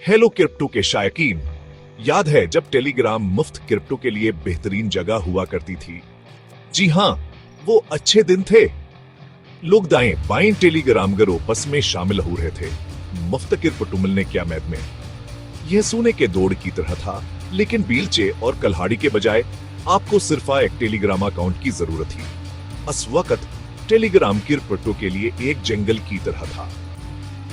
Hello crypto के शायकीन, याद है जब टेलीग्राम मुफ्त क्रिप्टो के लिए बेहतरीन जगह हुआ करती थी? जी हां, वो अच्छे दिन थे। लोग दाएं बाएं टेलीग्राम ग्रुप्स में शामिल हो रहे थे। मुफ्त क्रिप्टो मिलने क्या मैद में, यह सोने के दौड़ की तरह था, लेकिन बीलचे और कल्हाड़ी के बजाय आपको सिर्फ एक टेलीग्राम अकाउंट की जरूरत थी। उस वक्त टेलीग्राम क्रिप्टो के लिए एक जंगल की तरह था।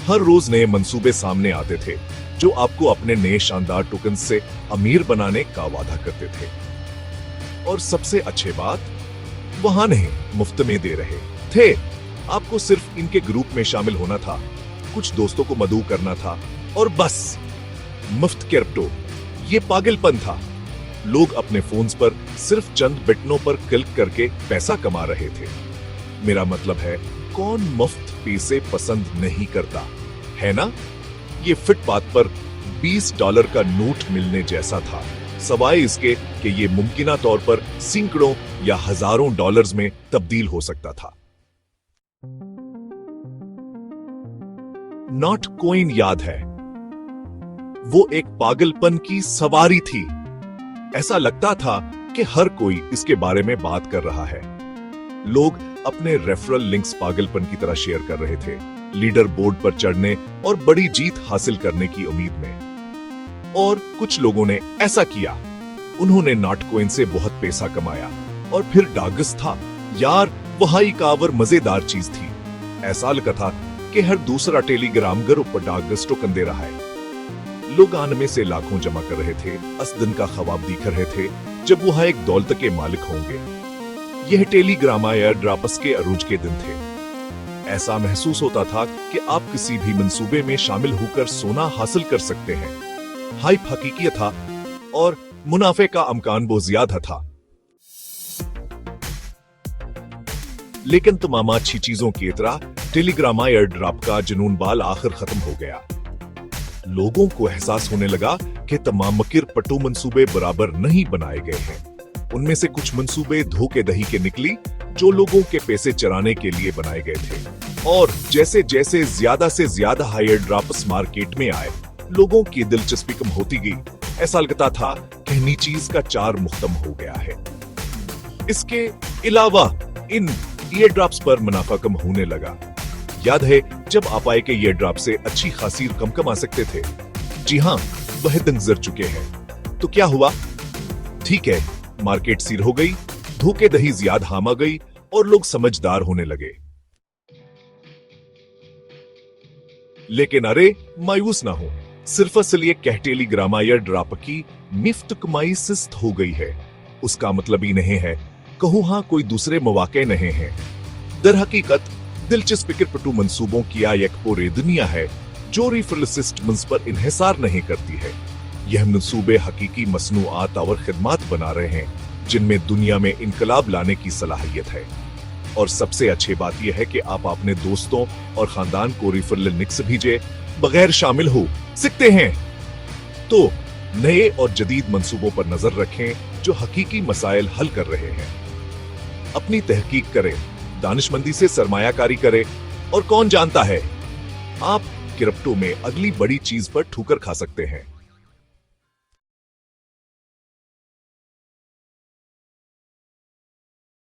हर रोज नए मंसूबे सामने आते थे जो आपको अपने नए शानदार टोकन से अमीर बनाने का वादा करते थे। और सबसे अच्छी बात, वहां नहीं मुफ्त में दे रहे थे। आपको सिर्फ इनके ग्रुप में शामिल होना था, कुछ दोस्तों को मदऊ करना था और बस। मुफ्त क्रिप्टो, ये पागलपन था। लोग अपने फोन्स पर सिर्फ चंद बटनों पर क्लिक करके पैसा कमा रहे थे। मेरा मतलब है, कौन मुफ्त पैसे पसंद नहीं करता, है ना? ये फुटपाथ पर $20 का नोट मिलने जैसा था, सवाए इसके कि ये मुमकिना तौर पर सैकड़ों या हजारों डॉलर्स में तब्दील हो सकता था। नॉट कॉइन याद है? वो एक पागलपन की सवारी थी। ऐसा लगता था कि हर कोई इसके बारे में बात कर रहा है। लोग अपने रेफरल लिंक्स पागलपन की तरह शेयर कर रहे थे, लीडर बोर्ड पर चढ़ने और बड़ी जीत हासिल करने की उम्मीद में। और कुछ लोगों ने ऐसा किया। उन्होंने नॉट कॉइन से बहुत पैसा कमाया। और फिर डागस था यार, वहां एक और मजेदार चीज थी। ऐसा लगा था कि हर दूसरा टेलीग्राम ग्रुप पर डागस टोकन दे रहा है। लोग आने से लाखों जमा कर रहे थे। उस दिन का ख्वाब दिख रहे थे जब वहां एक दौलत के मालिक होंगे। यह टेलीग्राम एयर ड्रॉप्स के अरूज के दिन थे। ऐसा महसूस होता था कि आप किसी भी मंसूबे में शामिल होकर सोना हासिल कर सकते हैं। हाइप हकीकी था और मुनाफे का अमकान बहुत ज्यादा था। लेकिन तमाम अच्छी चीजों की तरह टेलीग्राम एयर ड्रॉप का जुनून बाल आखिर खत्म हो गया। लोगों को एहसास होने लगा कि तमाम क्रिप्टो मंसूबे बराबर नहीं बनाए गए हैं। उनमें से कुछ मंसूबे धोखेधड़ी के निकली जो लोगों के पैसे चराने के लिए बनाए गए थे। और जैसे जैसे ज्यादा से ज्यादा हायर ड्रॉप्स मार्केट में आए, लोगों की दिलचस्पी कम होती गई। ऐसा लगता था कि नई चीज का चार मुख्तम हो गया है। इसके अलावा इन ईयर ड्रॉप्स पर मुनाफा कम होने लगा। याद है जब आप आए के ईयर ड्रॉप से अच्छी खासी रकम कमा सकते थे? जी हाँ, वह दिन गुजर चुके हैं। तो क्या हुआ? ठीक है, मार्केट सिर हो गई, धोखेधड़ी ज्यादा हाम आ गई और लोग समझदार होने लगे। लेकिन अरे मायूस ना हो, सिर्फ इसलिए कह टेलीग्राम एयर ड्रॉप की मुफ्त कमाई सुस्त हो गई है, उसका मतलब ही नहीं है कहूं हाँ कोई दूसरे मौके नहीं है। दर हकीकत दिलचस्प क्रिप्टो मंसूबों की एक पूरी दुनिया है जो रेफरल सिस्टम्स पर इन्हिसार नहीं करती है। यह मंसूबे हकीकी मसनूआत और खिदमात बना रहे हैं जिनमें दुनिया में इनकलाब लाने की सलाहियत है। और सबसे अच्छी बात यह है कि आप अपने दोस्तों और खानदान को रेफरल लिंक्स भेजे बगैर शामिल हो सकते हैं। तो नए और जदीद मंसूबों पर नजर रखें जो हकीकी मसाइल हल कर रहे हैं। अपनी तहकीक करें, दानिशमंदी से सरमायाकारी करें और कौन जानता है, आप क्रिप्टो में अगली बड़ी चीज पर ठोकर खा सकते हैं।